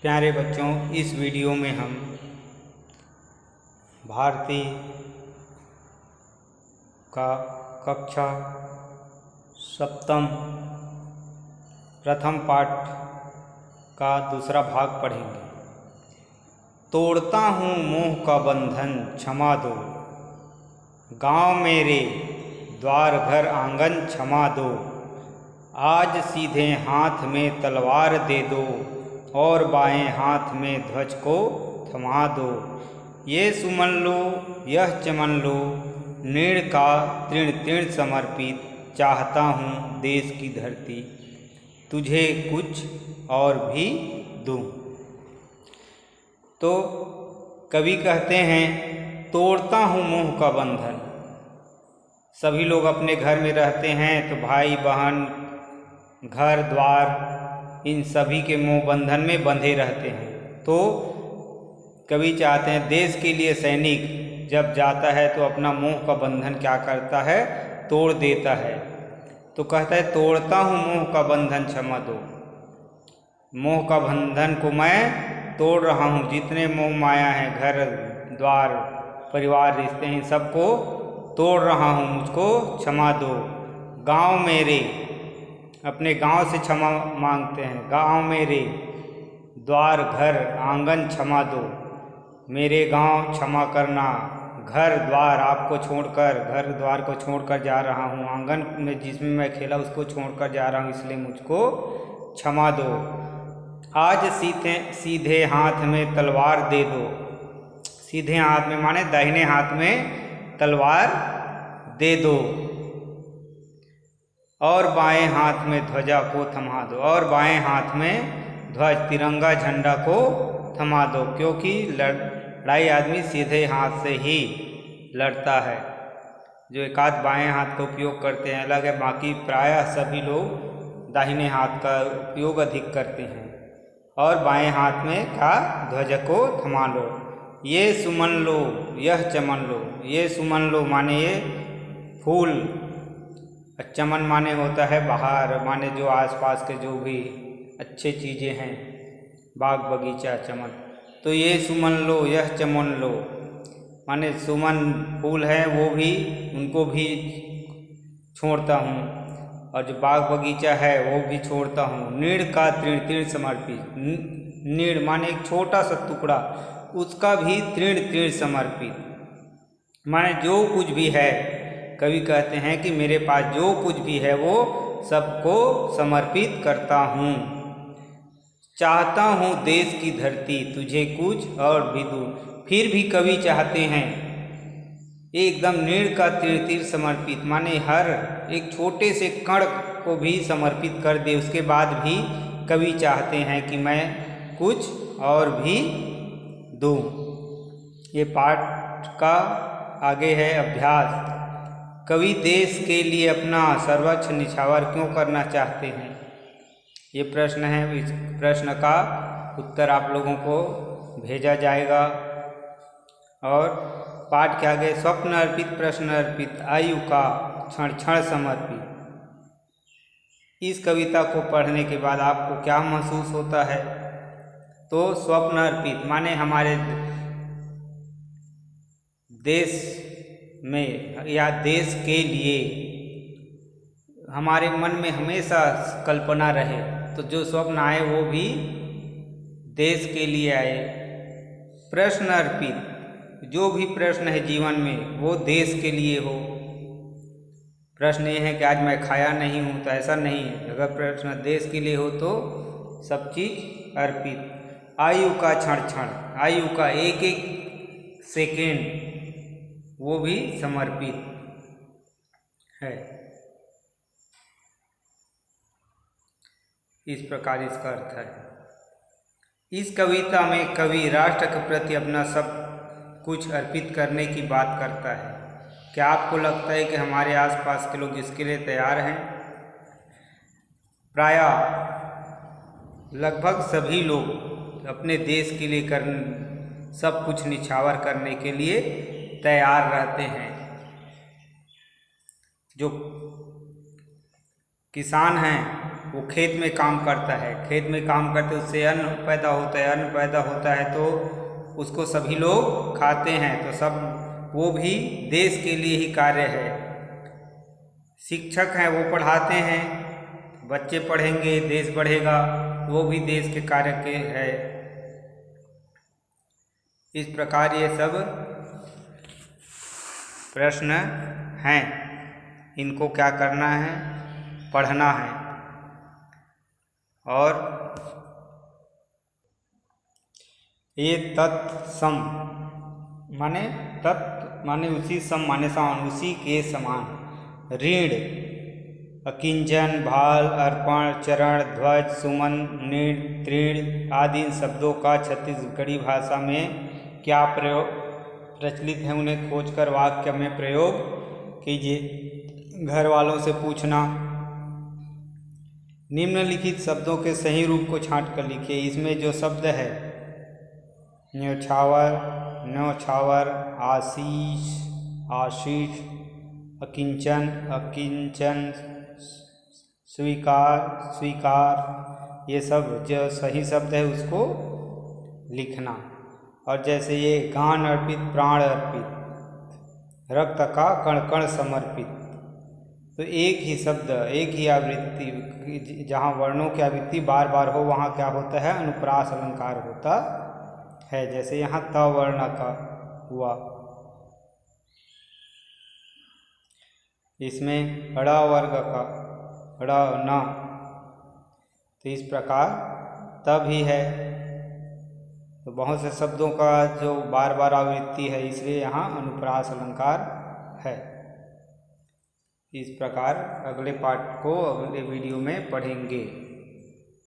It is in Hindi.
प्यारे बच्चों, इस वीडियो में हम भारतीय का कक्षा सप्तम प्रथम पाठ का दूसरा भाग पढ़ेंगे। तोड़ता हूँ मोह का बंधन क्षमा दो, गाँव मेरे द्वार घर आंगन क्षमा दो, आज सीधे हाथ में तलवार दे दो और बाएं हाथ में ध्वज को थमा दो। ये सुमन लो यह चमन लो, नीड़ का तृण तृण समर्पित, चाहता हूँ देश की धरती तुझे कुछ और भी दूँ। तो कवि कहते हैं तोड़ता हूँ मोह का बंधन। सभी लोग अपने घर में रहते हैं तो भाई बहन घर द्वार इन सभी के मोह बंधन में बंधे रहते हैं। तो कवि चाहते हैं देश के लिए सैनिक जब जाता है तो अपना मोह का बंधन क्या करता है, तोड़ देता है। तो कहता है तोड़ता हूँ मोह का बंधन क्षमा दो, मोह का बंधन को मैं तोड़ रहा हूँ। जितने मोह माया हैं, घर द्वार परिवार रिश्ते हैं, सबको तोड़ रहा हूँ, मुझको क्षमा दो। गांव मेरे, अपने गांव से क्षमा मांगते हैं। गांव मेरे द्वार घर आंगन क्षमा दो, मेरे गांव क्षमा करना, घर द्वार आपको छोड़कर, घर द्वार को छोड़कर जा रहा हूँ, आंगन में जिसमें मैं खेला उसको छोड़कर जा रहा हूँ, इसलिए मुझको क्षमा दो। आज सीधे हाथ में तलवार दे दो, सीधे हाथ में माने दाहिने हाथ में तलवार दे दो और बाएं हाथ में ध्वजा को थमा दो, और बाएं हाथ में ध्वज तिरंगा झंडा को थमा दो। क्योंकि लड़ाई आदमी सीधे हाथ से ही लड़ता है। जो एक आध बाएं हाथ का उपयोग करते हैं अलग है, बाकी प्रायः सभी लोग दाहिने हाथ का उपयोग अधिक करते हैं। और बाएं हाथ में का ध्वज को थमा लो। ये सुमन लो यह चमन लो, ये सुमन लो माने ये फूल, चमन माने होता है बाहर, माने जो आसपास के जो भी अच्छे चीज़ें हैं, बाग बगीचा चमन। तो ये सुमन लो यह चमन लो माने सुमन फूल है वो भी, उनको भी छोड़ता हूँ, और जो बाग बगीचा है वो भी छोड़ता हूँ। नीड़ का तृण तृण समर्पित, नीड़ माने एक छोटा सा टुकड़ा, उसका भी तृण तृण समर्पित माने जो कुछ भी है। कवि कहते हैं कि मेरे पास जो कुछ भी है वो सबको समर्पित करता हूँ। चाहता हूँ देश की धरती तुझे कुछ और भी दूँ। फिर भी कवि चाहते हैं एकदम नीड़ का तीर तीर समर्पित माने हर एक छोटे से कण को भी समर्पित कर दे, उसके बाद भी कवि चाहते हैं कि मैं कुछ और भी दूँ। ये पाठ का आगे है अभ्यास। कवि देश के लिए अपना सर्वोच्च निछावर क्यों करना चाहते हैं, ये प्रश्न है। इस प्रश्न का उत्तर आप लोगों को भेजा जाएगा। और पाठ के आगे स्वप्न अर्पित प्रश्न अर्पित, आयु का क्षण क्षण समर्पित। इस कविता को पढ़ने के बाद आपको क्या महसूस होता है? तो स्वप्न अर्पित माने हमारे देश में या देश के लिए हमारे मन में हमेशा कल्पना रहे, तो जो स्वप्न आए वो भी देश के लिए आए। प्रश्न अर्पित, जो भी प्रश्न है जीवन में वो देश के लिए हो। प्रश्न ये है कि आज मैं खाया नहीं हूँ, तो ऐसा नहीं है। अगर प्रश्न देश के लिए हो तो सब चीज़ अर्पित। आयु का क्षण क्षण, आयु का एक एक सेकेंड वो भी समर्पित है। इस प्रकार इसका अर्थ है। इस कविता में कवि राष्ट्र के प्रति अपना सब कुछ अर्पित करने की बात करता है। क्या आपको लगता है कि हमारे आसपास के लोग इसके लिए तैयार हैं? प्रायः लगभग सभी लोग अपने देश के लिए सब कुछ निछावर करने के लिए तैयार रहते हैं। जो किसान हैं वो खेत में काम करता है, खेत में काम करते उससे अन्न पैदा होता है, अन्न पैदा होता है तो उसको सभी लोग खाते हैं, तो सब वो भी देश के लिए ही कार्य है। शिक्षक हैं वो पढ़ाते हैं, बच्चे पढ़ेंगे देश बढ़ेगा, वो भी देश के कार्य के है। इस प्रकार ये सब प्रश्न हैं, इनको क्या करना है, पढ़ना है। और ये तत्सम माने तत् माने उसी, सम माने समान, उसी के समान। ऋण, अकिंचन, भाल, अर्पण, चरण, ध्वज, सुमन, नीड़, तृण आदि इन शब्दों का छत्तीसगढ़ी भाषा में क्या प्रयोग प्रचलित है, उन्हें खोजकर वाक्य में प्रयोग कीजिए। घर वालों से पूछना। निम्नलिखित शब्दों के सही रूप को छांट कर लिखिए। इसमें जो शब्द है न्योछावर, न्योछावर, आशीष, आशीष, अकिंचन, अकिंचन, स्वीकार, स्वीकार, ये सब जो सही शब्द है उसको लिखना। और जैसे ये गान अर्पित, प्राण अर्पित, रक्त का कण कण समर्पित, तो एक ही शब्द, एक ही आवृत्ति, जहाँ वर्णों की आवृत्ति बार बार हो वहाँ क्या होता है, अनुप्रास अलंकार होता है। जैसे यहाँ त वर्ण का हुआ, इसमें ड़ वर्ग का ड़ न, तो इस प्रकार तभी है। तो बहुत से शब्दों का जो बार बार आवृत्ति है, इसलिए यहाँ अनुप्रास अलंकार है। इस प्रकार अगले पाठ को अगले वीडियो में पढ़ेंगे।